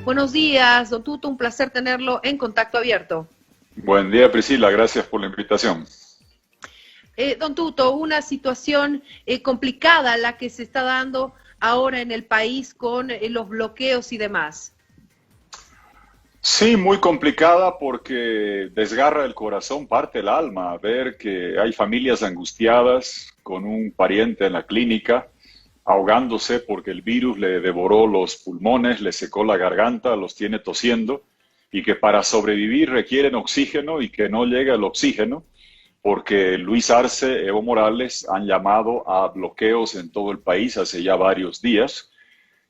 Buenos días, don Tuto, un placer tenerlo en Contacto Abierto. Buen día, Priscila, gracias por la invitación. Don Tuto, una situación complicada la que se está dando ahora en el país con los bloqueos y demás. Sí, muy complicada porque desgarra el corazón, parte el alma, ver que hay familias angustiadas con un pariente en la clínica, ahogándose porque el virus le devoró los pulmones, le secó la garganta, los tiene tosiendo, y que para sobrevivir requieren oxígeno y que no llega el oxígeno, porque Luis Arce, Evo Morales han llamado a bloqueos en todo el país hace ya varios días.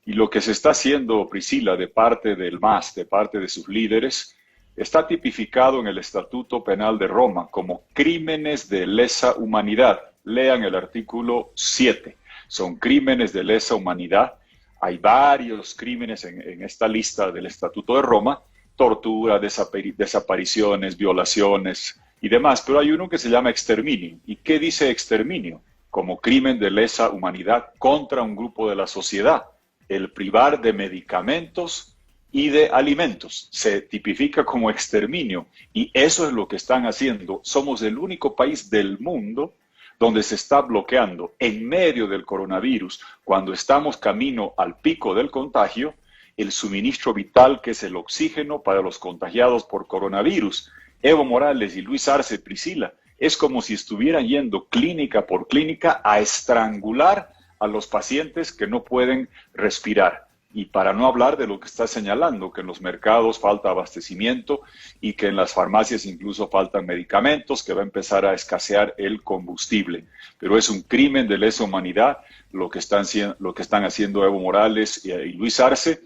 Y lo que se está haciendo, Priscila, de parte del MAS, de parte de sus líderes, está tipificado en el Estatuto Penal de Roma como crímenes de lesa humanidad. Lean el artículo 7. Son crímenes de lesa humanidad. Hay varios crímenes en esta lista del Estatuto de Roma: tortura, desapariciones, violaciones y demás. Pero hay uno que se llama exterminio. ¿Y qué dice exterminio? Como crimen de lesa humanidad contra un grupo de la sociedad. El privar de medicamentos y de alimentos se tipifica como exterminio, y eso es lo que están haciendo. Somos el único país del mundo donde se está bloqueando en medio del coronavirus, cuando estamos camino al pico del contagio, el suministro vital, que es el oxígeno para los contagiados por coronavirus. Evo Morales y Luis Arce, Priscila, es como si estuvieran yendo clínica por clínica a estrangular a los pacientes que no pueden respirar. Y para no hablar de lo que está señalando, que en los mercados falta abastecimiento y que en las farmacias incluso faltan medicamentos, que va a empezar a escasear el combustible. Pero es un crimen de lesa humanidad lo que están haciendo Evo Morales y Luis Arce,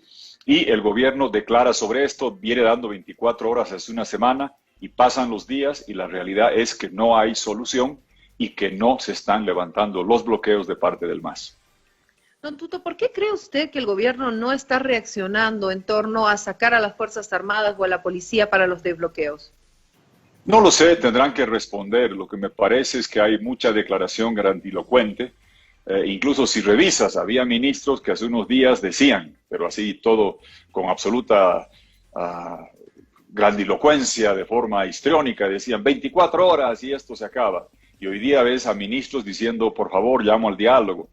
y el gobierno declara sobre esto, viene dando 24 horas hace una semana, y pasan los días y la realidad es que no hay solución y que no se están levantando los bloqueos de parte del MAS. Don Tuto, ¿por qué cree usted que el gobierno no está reaccionando en torno a sacar a las Fuerzas Armadas o a la policía para los desbloqueos? No lo sé, tendrán que responder. Lo que me parece es que hay mucha declaración grandilocuente. Incluso si revisas, había ministros que hace unos días decían, pero así todo con absoluta grandilocuencia, de forma histriónica, decían 24 horas y esto se acaba. Y hoy día ves a ministros diciendo, por favor, llamo al diálogo,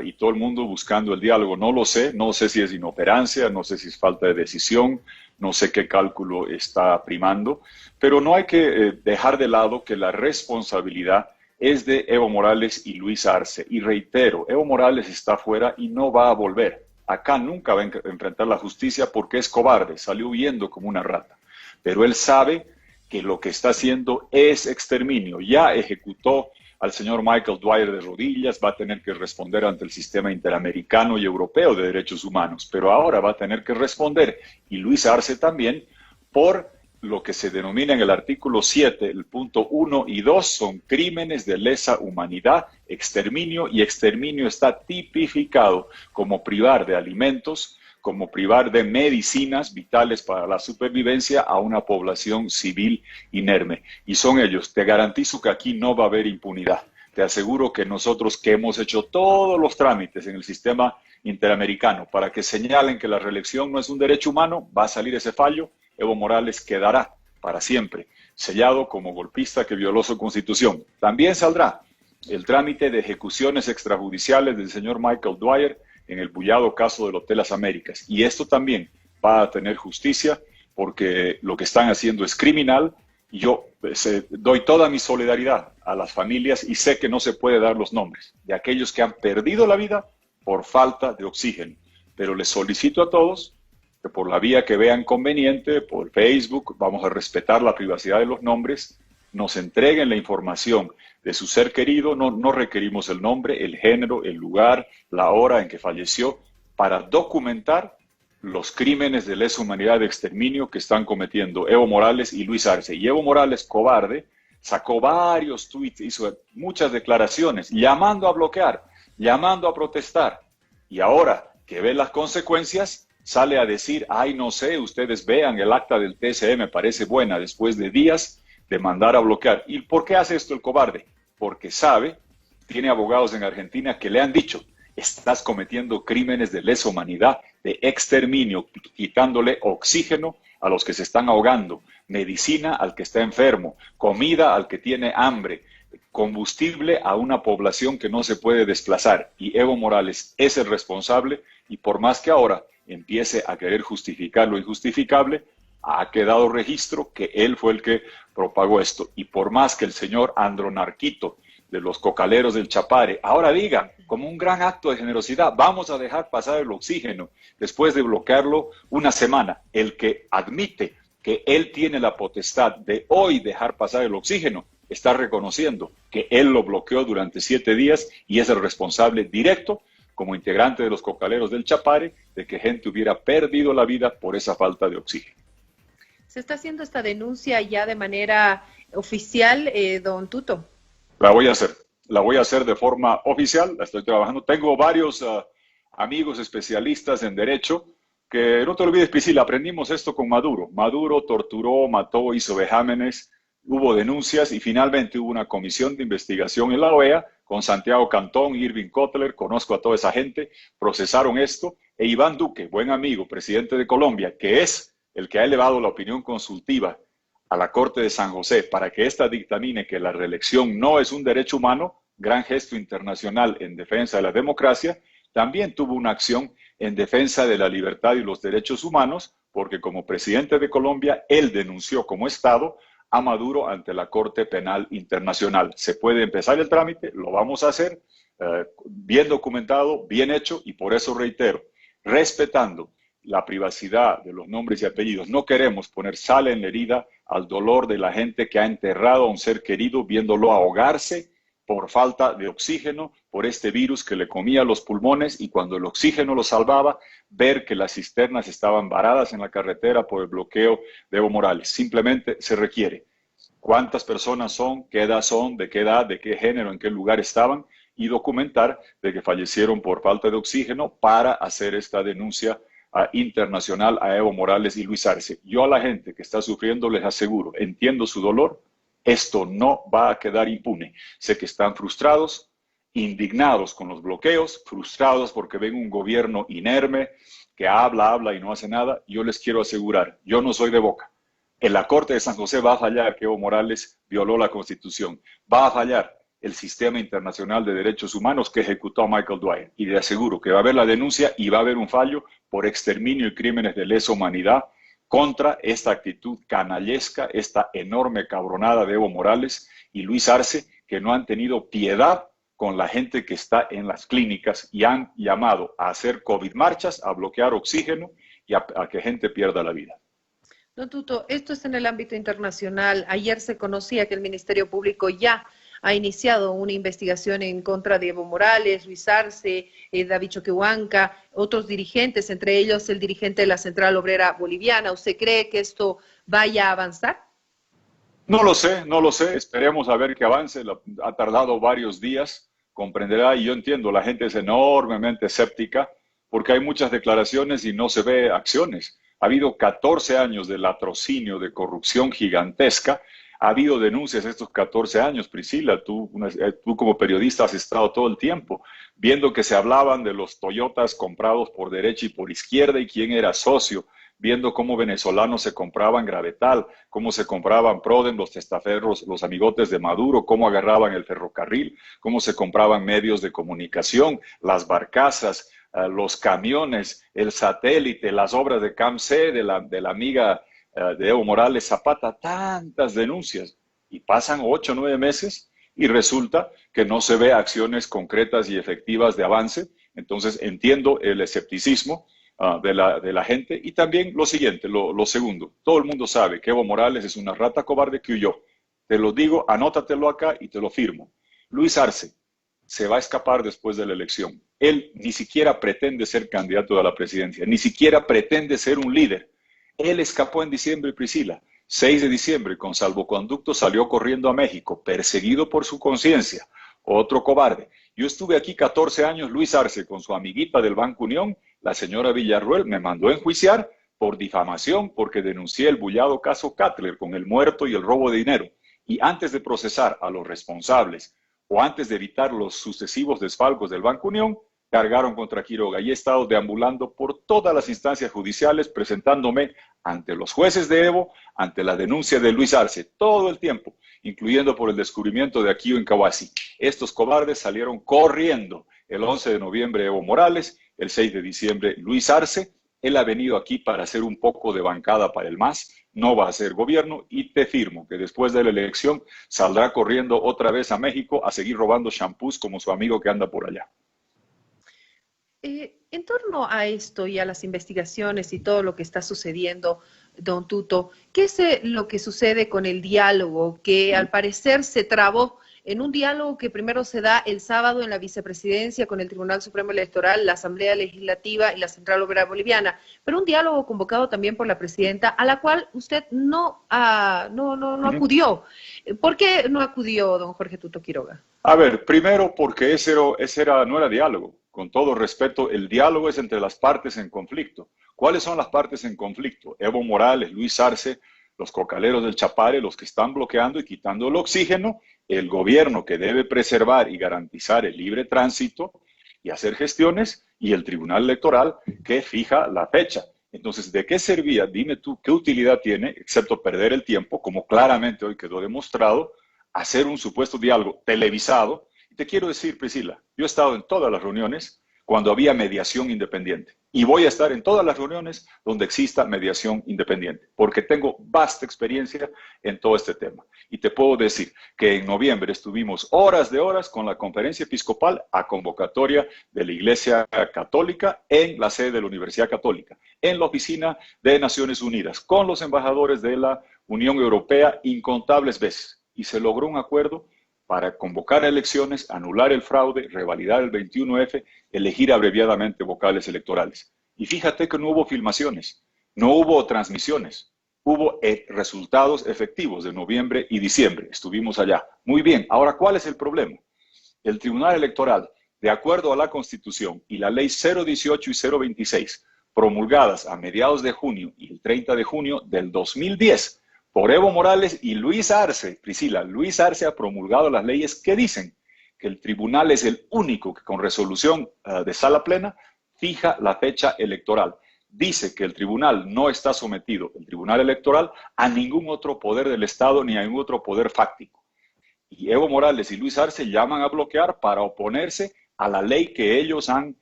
y todo el mundo buscando el diálogo. No lo sé, no sé si es inoperancia, no sé si es falta de decisión, no sé qué cálculo está primando, pero no hay que dejar de lado que la responsabilidad es de Evo Morales y Luis Arce. Y reitero, Evo Morales está fuera y no va a volver. Acá nunca va a enfrentar la justicia porque es cobarde, salió huyendo como una rata. Pero él sabe que lo que está haciendo es exterminio. Ya ejecutó al señor Michael Dwyer de rodillas, va a tener que responder ante el sistema interamericano y europeo de derechos humanos, pero ahora va a tener que responder, y Luis Arce también, por lo que se denomina en el artículo 7, el punto 1 y 2, son crímenes de lesa humanidad, exterminio, y exterminio está tipificado como privar de alimentos, como privar de medicinas vitales para la supervivencia a una población civil inerme. Y son ellos. Te garantizo que aquí no va a haber impunidad. Te aseguro que nosotros, que hemos hecho todos los trámites en el sistema interamericano para que señalen que la reelección no es un derecho humano, va a salir ese fallo. Evo Morales quedará para siempre sellado como golpista que violó su constitución. También saldrá el trámite de ejecuciones extrajudiciales del señor Michael Dwyer en el bullado caso del Hotel Las Américas. Y esto también va a tener justicia, porque lo que están haciendo es criminal. Y yo doy toda mi solidaridad a las familias, y sé que no se puede dar los nombres de aquellos que han perdido la vida por falta de oxígeno. Pero les solicito a todos que por la vía que vean conveniente, por Facebook, vamos a respetar la privacidad de los nombres, nos entreguen la información de su ser querido. No requerimos el nombre, el género, el lugar, la hora en que falleció, para documentar los crímenes de lesa humanidad de exterminio que están cometiendo Evo Morales y Luis Arce. Y Evo Morales, cobarde, sacó varios tweets, hizo muchas declaraciones, llamando a bloquear, llamando a protestar. Y ahora que ve las consecuencias, sale a decir, ay, no sé, ustedes vean el acta del TSE, me parece buena, después de días de mandar a bloquear. ¿Y por qué hace esto el cobarde? Porque sabe, tiene abogados en Argentina que le han dicho, estás cometiendo crímenes de lesa humanidad, de exterminio, quitándole oxígeno a los que se están ahogando, medicina al que está enfermo, comida al que tiene hambre, combustible a una población que no se puede desplazar. Y Evo Morales es el responsable, y por más que ahora empiece a querer justificar lo injustificable, ha quedado registro que él fue el que propagó esto. Y por más que el señor Andronarquito de los cocaleros del Chapare ahora diga, como un gran acto de generosidad, vamos a dejar pasar el oxígeno después de bloquearlo una semana, el que admite que él tiene la potestad de hoy dejar pasar el oxígeno, está reconociendo que él lo bloqueó durante 7 días y es el responsable directo, como integrante de los cocaleros del Chapare, de que gente hubiera perdido la vida por esa falta de oxígeno. ¿Se está haciendo esta denuncia ya de manera oficial, don Tuto? La voy a hacer de forma oficial, la estoy trabajando. Tengo varios amigos especialistas en derecho, que no te olvides, Priscila, aprendimos esto con Maduro. Maduro torturó, mató, hizo vejámenes, hubo denuncias y finalmente hubo una comisión de investigación en la OEA con Santiago Cantón, Irving Kotler, conozco a toda esa gente, procesaron esto, e Iván Duque, buen amigo, presidente de Colombia, que es el que ha elevado la opinión consultiva a la Corte de San José para que ésta dictamine que la reelección no es un derecho humano, gran gesto internacional en defensa de la democracia, también tuvo una acción en defensa de la libertad y los derechos humanos, porque como presidente de Colombia, él denunció como Estado a Maduro ante la Corte Penal Internacional. Se puede empezar el trámite, lo vamos a hacer, bien documentado, bien hecho, y por eso reitero, respetando la privacidad de los nombres y apellidos. No queremos poner sal en la herida al dolor de la gente que ha enterrado a un ser querido viéndolo ahogarse por falta de oxígeno, por este virus que le comía los pulmones, y cuando el oxígeno lo salvaba, ver que las cisternas estaban varadas en la carretera por el bloqueo de Evo Morales. Simplemente se requiere cuántas personas son, qué edad son, de qué género, en qué lugar estaban, y documentar de que fallecieron por falta de oxígeno para hacer esta denuncia internacional a Evo Morales y Luis Arce. Yo a la gente que está sufriendo les aseguro, entiendo su dolor, esto no va a quedar impune. Sé que están frustrados, indignados con los bloqueos, frustrados porque ven un gobierno inerme que habla y no hace nada. Yo les quiero asegurar, yo no soy de boca. En la Corte de San José va a fallar que Evo Morales violó la Constitución. Va a fallar el sistema internacional de derechos humanos que ejecutó a Michael Dwyer. Y le aseguro que va a haber la denuncia y va a haber un fallo por exterminio y crímenes de lesa humanidad contra esta actitud canallesca, esta enorme cabronada de Evo Morales y Luis Arce, que no han tenido piedad con la gente que está en las clínicas y han llamado a hacer COVID marchas, a bloquear oxígeno y a que gente pierda la vida. Don Tuto, esto es en el ámbito internacional. Ayer se conocía que el Ministerio Público ya ha iniciado una investigación en contra de Evo Morales, Luis Arce, David Choquehuanca, otros dirigentes, entre ellos el dirigente de la Central Obrera Boliviana. ¿Usted cree que esto vaya a avanzar? No lo sé, esperemos a ver que avance. Ha tardado varios días, comprenderá, y yo entiendo, la gente es enormemente escéptica porque hay muchas declaraciones y no se ve acciones. Ha habido 14 años de latrocinio, de corrupción gigantesca. Ha habido denuncias estos 14 años, Priscila, tú como periodista has estado todo el tiempo viendo que se hablaban de los Toyotas comprados por derecha y por izquierda y quién era socio, viendo cómo venezolanos se compraban Gravetal, cómo se compraban Prodem, los testaferros, los amigotes de Maduro, cómo agarraban el ferrocarril, cómo se compraban medios de comunicación, las barcazas, los camiones, el satélite, las obras de CAMC de la amiga de Evo Morales Zapata, tantas denuncias, y pasan 8 o 9 meses y resulta que no se ve acciones concretas y efectivas de avance. Entonces entiendo el escepticismo de la gente, y también lo siguiente, lo segundo, todo el mundo sabe que Evo Morales es una rata cobarde que huyó. Te lo digo, anótatelo acá y te lo firmo. Luis Arce se va a escapar después de la elección. Él ni siquiera pretende ser candidato a la presidencia, ni siquiera pretende ser un líder. Él escapó en diciembre, Priscila, 6 de diciembre, con salvoconducto salió corriendo a México, perseguido por su conciencia. Otro cobarde. Yo estuve aquí 14 años, Luis Arce, con su amiguita del Banco Unión, la señora Villarruel, me mandó a enjuiciar por difamación porque denuncié el bullado caso Cutler con el muerto y el robo de dinero. Y antes de procesar a los responsables o antes de evitar los sucesivos desfalcos del Banco Unión, cargaron contra Quiroga y he estado deambulando por todas las instancias judiciales, presentándome ante los jueces de Evo, ante la denuncia de Luis Arce, todo el tiempo, incluyendo por el descubrimiento de Aquío Incahuasi. Estos cobardes salieron corriendo el 11 de noviembre Evo Morales, el 6 de diciembre Luis Arce. Él ha venido aquí para hacer un poco de bancada para el MAS, no va a ser gobierno y te firmo que después de la elección saldrá corriendo otra vez a México a seguir robando shampoos como su amigo que anda por allá. En torno a esto y a las investigaciones y todo lo que está sucediendo, don Tuto, ¿qué es lo que sucede con el diálogo que al parecer se trabó en un diálogo que primero se da el sábado en la vicepresidencia con el Tribunal Supremo Electoral, la Asamblea Legislativa y la Central Obrera Boliviana, pero un diálogo convocado también por la presidenta, a la cual usted no acudió? ¿Por qué no acudió, don Jorge Tuto Quiroga? A ver, primero porque no era diálogo. Con todo respeto, el diálogo es entre las partes en conflicto. ¿Cuáles son las partes en conflicto? Evo Morales, Luis Arce, los cocaleros del Chapare, los que están bloqueando y quitando el oxígeno, el gobierno que debe preservar y garantizar el libre tránsito y hacer gestiones, y el Tribunal Electoral que fija la fecha. Entonces, ¿de qué servía? Dime tú, ¿qué utilidad tiene, excepto perder el tiempo, como claramente hoy quedó demostrado, hacer un supuesto diálogo televisado? Y te quiero decir, Priscila, yo he estado en todas las reuniones cuando había mediación independiente. Y voy a estar en todas las reuniones donde exista mediación independiente, porque tengo vasta experiencia en todo este tema. Y te puedo decir que en noviembre estuvimos horas de horas con la conferencia episcopal a convocatoria de la Iglesia Católica en la sede de la Universidad Católica, en la oficina de Naciones Unidas, con los embajadores de la Unión Europea incontables veces. Y se logró un acuerdo para convocar elecciones, anular el fraude, revalidar el 21F, elegir abreviadamente vocales electorales. Y fíjate que no hubo filmaciones, no hubo transmisiones, hubo resultados efectivos de noviembre y diciembre. Estuvimos allá. Muy bien, ahora, ¿cuál es el problema? El Tribunal Electoral, de acuerdo a la Constitución y la Ley 018 y 026, promulgadas a mediados de junio y el 30 de junio del 2010, por Evo Morales y Luis Arce, Priscila, Luis Arce ha promulgado las leyes que dicen que el tribunal es el único que con resolución de sala plena fija la fecha electoral. Dice que el tribunal no está sometido, el tribunal electoral, a ningún otro poder del Estado ni a ningún otro poder fáctico. Y Evo Morales y Luis Arce llaman a bloquear para oponerse a la ley que ellos han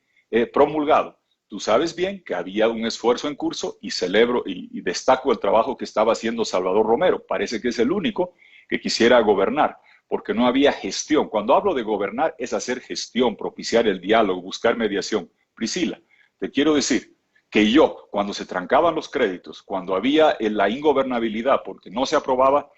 promulgado. Tú sabes bien que había un esfuerzo en curso y celebro y destaco el trabajo que estaba haciendo Salvador Romero. Parece que es el único que quisiera gobernar, porque no había gestión. Cuando hablo de gobernar es hacer gestión, propiciar el diálogo, buscar mediación. Priscila, te quiero decir que yo, cuando se trancaban los créditos, cuando había la ingobernabilidad, porque no se aprobaba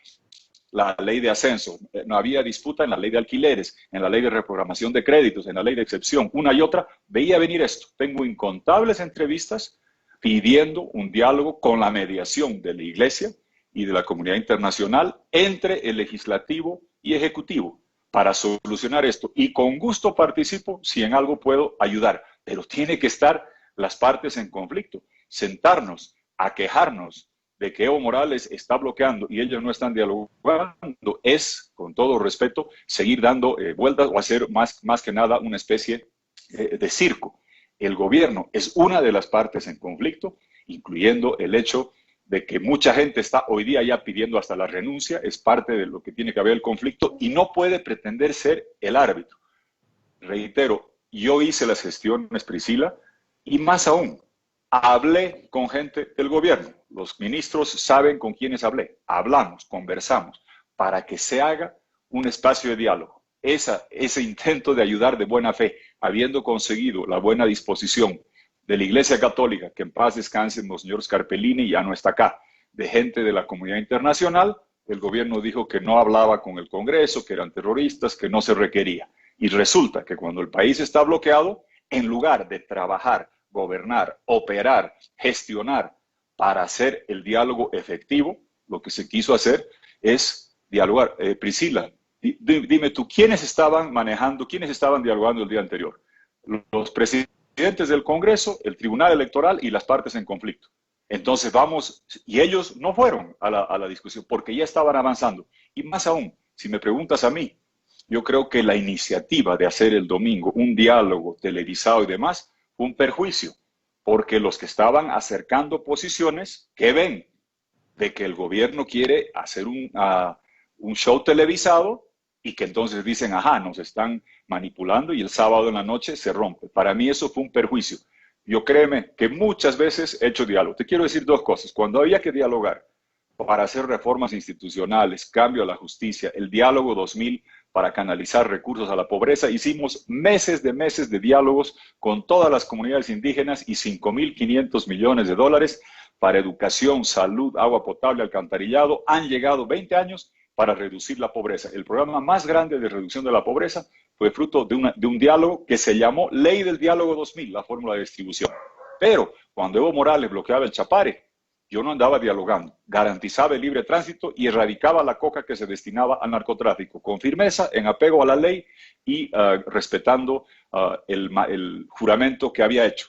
la ley de ascenso, no había disputa en la ley de alquileres, en la ley de reprogramación de créditos, en la ley de excepción, una y otra, veía venir esto. Tengo incontables entrevistas pidiendo un diálogo con la mediación de la Iglesia y de la comunidad internacional entre el legislativo y ejecutivo para solucionar esto. Y con gusto participo si en algo puedo ayudar, pero tiene que estar las partes en conflicto, sentarnos a quejarnos de que Evo Morales está bloqueando y ellos no están dialogando, es, con todo respeto, seguir dando vueltas o hacer más que nada una especie de circo. El gobierno es una de las partes en conflicto, incluyendo el hecho de que mucha gente está hoy día ya pidiendo hasta la renuncia, es parte de lo que tiene que haber el conflicto y no puede pretender ser el árbitro. Reitero, yo hice las gestiones, Priscila, y más aún, hablé con gente del gobierno. Los ministros saben con quiénes hablé. Hablamos, conversamos, para que se haga un espacio de diálogo. Ese intento de ayudar de buena fe, habiendo conseguido la buena disposición de la Iglesia Católica, que en paz descanse Monseñor Scarpellini, ya no está acá, de gente de la comunidad internacional, el gobierno dijo que no hablaba con el Congreso, que eran terroristas, que no se requería. Y resulta que cuando el país está bloqueado, en lugar de trabajar, gobernar, operar, gestionar para hacer el diálogo efectivo, lo que se quiso hacer es dialogar. Priscila, dime tú, ¿quiénes estaban manejando, quiénes estaban dialogando el día anterior? Los presidentes del Congreso, el Tribunal Electoral y las partes en conflicto. Entonces vamos, y ellos no fueron a la discusión porque ya estaban avanzando. Y más aún, si me preguntas a mí, yo creo que la iniciativa de hacer el domingo un diálogo televisado y demás fue un perjuicio, porque los que estaban acercando posiciones, ¿qué ven? De que el gobierno quiere hacer un show televisado y que entonces dicen, ajá, nos están manipulando y el sábado en la noche se rompe. Para mí eso fue un perjuicio. Yo créeme que muchas veces he hecho diálogo. Te quiero decir dos cosas. Cuando había que dialogar para hacer reformas institucionales, cambio a la justicia, el diálogo 2000 para canalizar recursos a la pobreza, hicimos meses de diálogos con todas las comunidades indígenas y 5.500 millones de dólares para educación, salud, agua potable, alcantarillado. Han llegado 20 años para reducir la pobreza. El programa más grande de reducción de la pobreza fue fruto de un diálogo que se llamó Ley del Diálogo 2000, la fórmula de distribución. Pero cuando Evo Morales bloqueaba el Chapare, yo no andaba dialogando, garantizaba el libre tránsito y erradicaba la coca que se destinaba al narcotráfico, con firmeza, en apego a la ley y respetando el juramento que había hecho.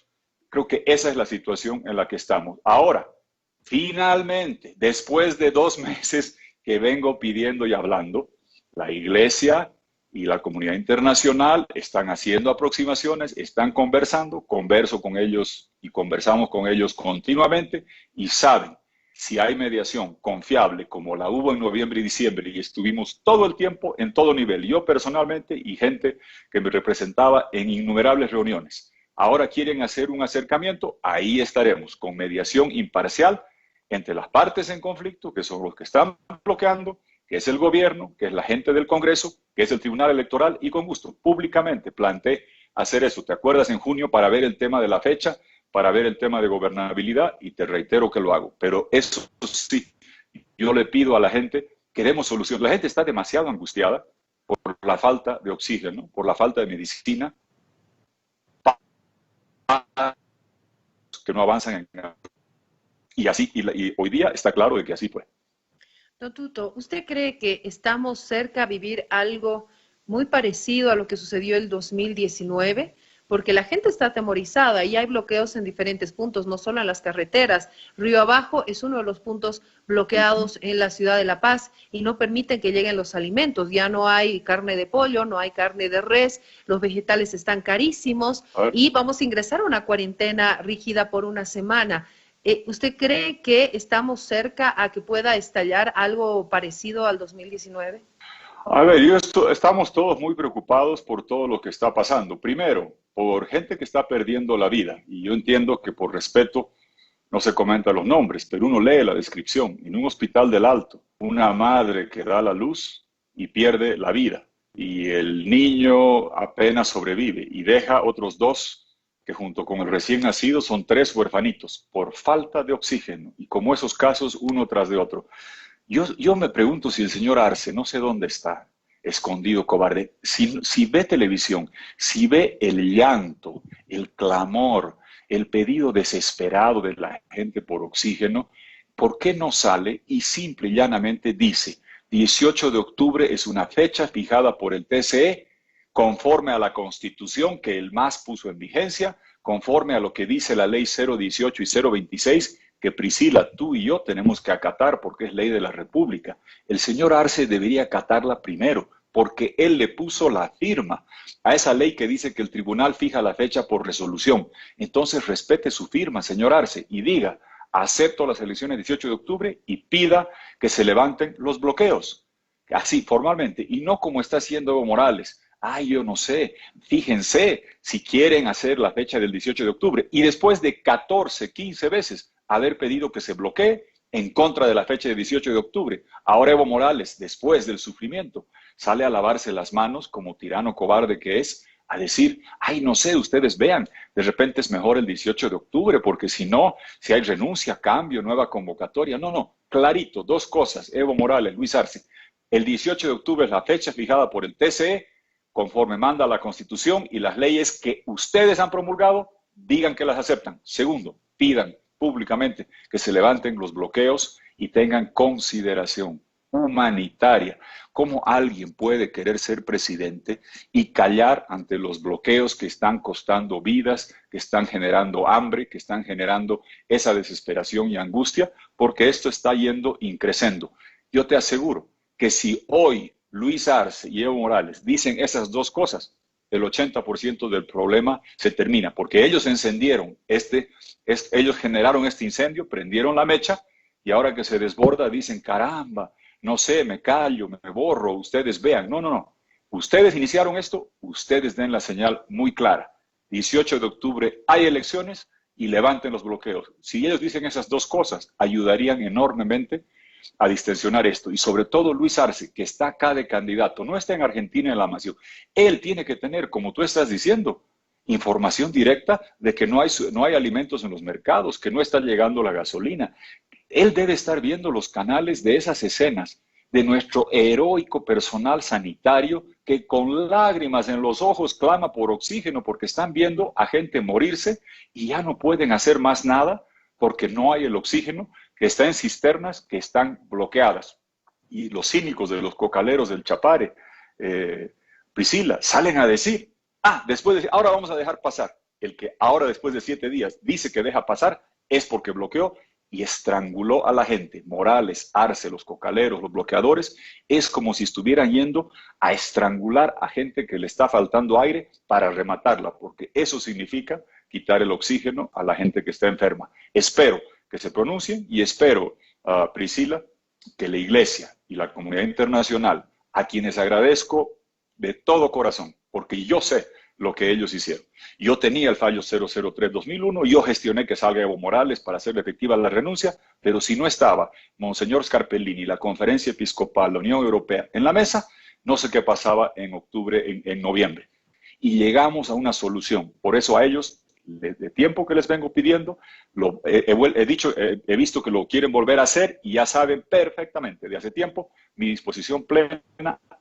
Creo que esa es la situación en la que estamos. Ahora, finalmente, después de 2 meses que vengo pidiendo y hablando, la Iglesia y la comunidad internacional están haciendo aproximaciones, están conversando, converso con ellos y conversamos con ellos continuamente y saben, si hay mediación confiable como la hubo en noviembre y diciembre y estuvimos todo el tiempo en todo nivel, yo personalmente y gente que me representaba en innumerables reuniones. Ahora quieren hacer un acercamiento, ahí estaremos con mediación imparcial entre las partes en conflicto, que son los que están bloqueando, que es el gobierno, que es la gente del Congreso, que es el Tribunal Electoral, y con gusto, públicamente planteé hacer eso. ¿Te acuerdas en junio para ver el tema de la fecha, para ver el tema de gobernabilidad? Y te reitero que lo hago. Pero eso sí, yo le pido a la gente, queremos solución. La gente está demasiado angustiada por la falta de oxígeno, por la falta de medicina, que no avanzan y así, y hoy día está claro de que así fue. Don Tuto, ¿usted cree que estamos cerca a vivir algo muy parecido a lo que sucedió el 2019? Porque la gente está atemorizada y hay bloqueos en diferentes puntos, no solo en las carreteras. Río Abajo es uno de los puntos bloqueados en la ciudad de La Paz y no permiten que lleguen los alimentos. Ya no hay carne de pollo, no hay carne de res, los vegetales están carísimos y vamos a ingresar a una cuarentena rígida por una semana. ¿Usted cree que estamos cerca a que pueda estallar algo parecido al 2019? A ver, estamos todos muy preocupados por todo lo que está pasando. Primero, por gente que está perdiendo la vida. Y yo entiendo que por respeto no se comentan los nombres, pero uno lee la descripción. En un hospital del Alto, una madre que da la luz y pierde la vida. Y el niño apenas sobrevive y deja otros 2 que junto con el recién nacido son 3 huerfanitos por falta de oxígeno. Y como esos casos, uno tras de otro. Yo me pregunto si el señor Arce, no sé dónde está, escondido, cobarde, si ve televisión, si ve el llanto, el clamor, el pedido desesperado de la gente por oxígeno, ¿por qué no sale y simple y llanamente dice, 18 de octubre es una fecha fijada por el TCE, conforme a la Constitución que el MAS puso en vigencia, conforme a lo que dice la ley 018 y 026, que Priscila, tú y yo tenemos que acatar porque es ley de la República. El señor Arce debería acatarla primero, porque él le puso la firma a esa ley que dice que el tribunal fija la fecha por resolución. Entonces respete su firma, señor Arce, y diga, acepto las elecciones 18 de octubre y pida que se levanten los bloqueos. Así, formalmente, y no como está haciendo Evo Morales. Ay, yo no sé, fíjense si quieren hacer la fecha del 18 de octubre y después de 14, 15 veces haber pedido que se bloquee en contra de la fecha del 18 de octubre. Ahora Evo Morales, después del sufrimiento, sale a lavarse las manos como tirano cobarde que es, a decir, ay, no sé, ustedes vean, de repente es mejor el 18 de octubre, porque si no, si hay renuncia, cambio, nueva convocatoria. No, clarito, 2 cosas, Evo Morales, Luis Arce. El 18 de octubre es la fecha fijada por el TCE, conforme manda la Constitución y las leyes que ustedes han promulgado, digan que las aceptan. Segundo, pidan públicamente que se levanten los bloqueos y tengan consideración humanitaria. ¿Cómo alguien puede querer ser presidente y callar ante los bloqueos que están costando vidas, que están generando hambre, que están generando esa desesperación y angustia? Porque esto está yendo increciendo. Yo te aseguro que si hoy Luis Arce y Evo Morales dicen esas dos cosas, el 80% del problema se termina, porque ellos encendieron ellos generaron este incendio, prendieron la mecha, y ahora que se desborda dicen, caramba, no sé, me callo, me borro, ustedes vean. No, no, no. Ustedes iniciaron esto, ustedes den la señal muy clara. 18 de octubre hay elecciones y levanten los bloqueos. Si ellos dicen esas dos cosas, ayudarían enormemente a distensionar esto. Y sobre todo Luis Arce, que está acá de candidato, no está en Argentina en la Nación. Él tiene que tener, como tú estás diciendo, información directa de que no hay alimentos en los mercados, que no está llegando la gasolina. Él debe estar viendo los canales de esas escenas de nuestro heroico personal sanitario que con lágrimas en los ojos clama por oxígeno porque están viendo a gente morirse y ya no pueden hacer más nada porque no hay el oxígeno, que está en cisternas que están bloqueadas. Y los cínicos de los cocaleros del Chapare, Priscila, salen a decir, ahora vamos a dejar pasar. El que ahora después de 7 días dice que deja pasar es porque bloqueó y estranguló a la gente. Morales, Arce, los cocaleros, los bloqueadores, es como si estuvieran yendo a estrangular a gente que le está faltando aire para rematarla, porque eso significa quitar el oxígeno a la gente que está enferma. Espero que se pronuncien y espero, Priscila, que la Iglesia y la comunidad internacional, a quienes agradezco de todo corazón, porque yo sé lo que ellos hicieron. Yo tenía el fallo 003-2001, yo gestioné que salga Evo Morales para hacer efectiva la renuncia, pero si no estaba Monseñor Scarpellini, la Conferencia Episcopal, la Unión Europea en la mesa, no sé qué pasaba en octubre, en noviembre. Y llegamos a una solución. Por eso a ellos, de tiempo que les vengo pidiendo, he visto que lo quieren volver a hacer y ya saben perfectamente de hace tiempo mi disposición plena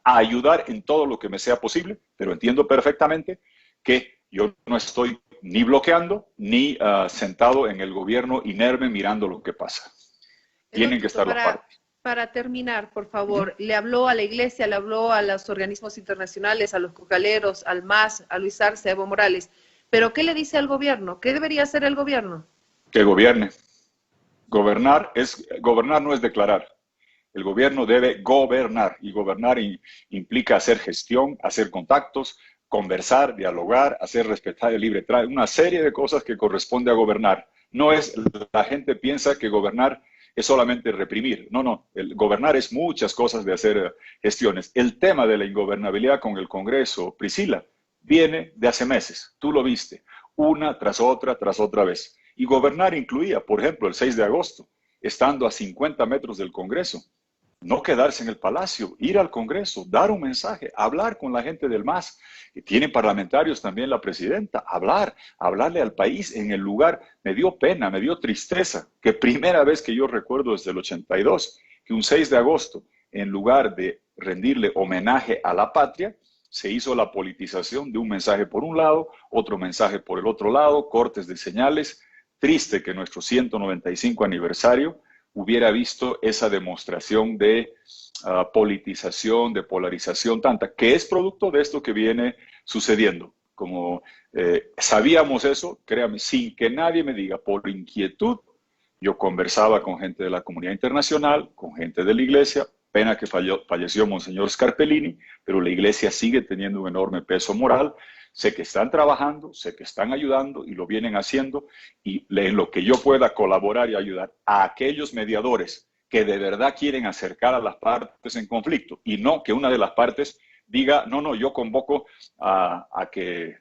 a ayudar en todo lo que me sea posible, pero entiendo perfectamente que yo no estoy ni bloqueando ni sentado en el gobierno inerme mirando lo que pasa. Tienen que estar las partes. Para terminar, por favor, ¿le habló a la Iglesia, le habló a los organismos internacionales, a los cocaleros, al MAS, a Luis Arce, a Evo Morales? ¿Pero qué le dice al gobierno? ¿Qué debería hacer el gobierno? Que gobierne. Gobernar no es declarar. El gobierno debe gobernar, y gobernar implica hacer gestión, hacer contactos, conversar, dialogar, hacer respetar el libre tránsito, una serie de cosas que corresponde a gobernar. La gente piensa que gobernar es solamente reprimir. No, no, gobernar es muchas cosas de hacer gestiones. El tema de la ingobernabilidad con el Congreso, Priscila, viene de hace meses. Tú lo viste, una tras otra vez. Y gobernar incluía, por ejemplo, el 6 de agosto, estando a 50 metros del Congreso, no quedarse en el Palacio, ir al Congreso, dar un mensaje, hablar con la gente del MAS, que tiene parlamentarios también la presidenta, hablarle al país en el lugar. Me dio pena, me dio tristeza, que primera vez que yo recuerdo desde el 82, que un 6 de agosto, en lugar de rendirle homenaje a la patria, se hizo la politización de un mensaje por un lado, otro mensaje por el otro lado, cortes de señales. Triste que nuestro 195 aniversario hubiera visto esa demostración de politización, de polarización tanta, que es producto de esto que viene sucediendo. Como sabíamos eso, créame, sin que nadie me diga, por inquietud, yo conversaba con gente de la comunidad internacional, con gente de la Iglesia. Pena que falleció Monseñor Scarpellini, pero la Iglesia sigue teniendo un enorme peso moral. Sé que están trabajando, sé que están ayudando y lo vienen haciendo, y en lo que yo pueda colaborar y ayudar a aquellos mediadores que de verdad quieren acercar a las partes en conflicto, y no que una de las partes diga, no, yo convoco a que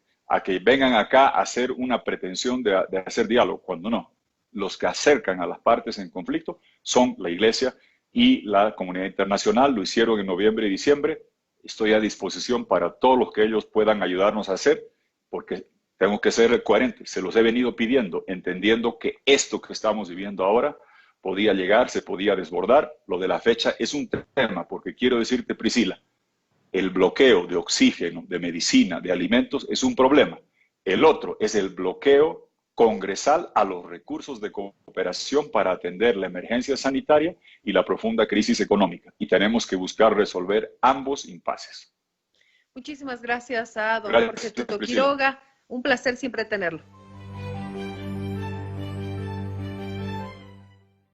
vengan acá a hacer una pretensión de hacer diálogo, cuando no. Los que acercan a las partes en conflicto son la Iglesia y la comunidad internacional. Lo hicieron en noviembre y diciembre. Estoy a disposición para todos los que ellos puedan ayudarnos a hacer, porque tengo que ser coherente. Se los he venido pidiendo, entendiendo que esto que estamos viviendo ahora podía llegar, se podía desbordar. Lo de la fecha es un tema, porque quiero decirte, Priscila, el bloqueo de oxígeno, de medicina, de alimentos es un problema. El otro es el bloqueo congresal a los recursos de cooperación para atender la emergencia sanitaria y la profunda crisis económica. Y tenemos que buscar resolver ambos impases. Muchísimas gracias a don Jorge Tuto Quiroga. Un placer siempre tenerlo.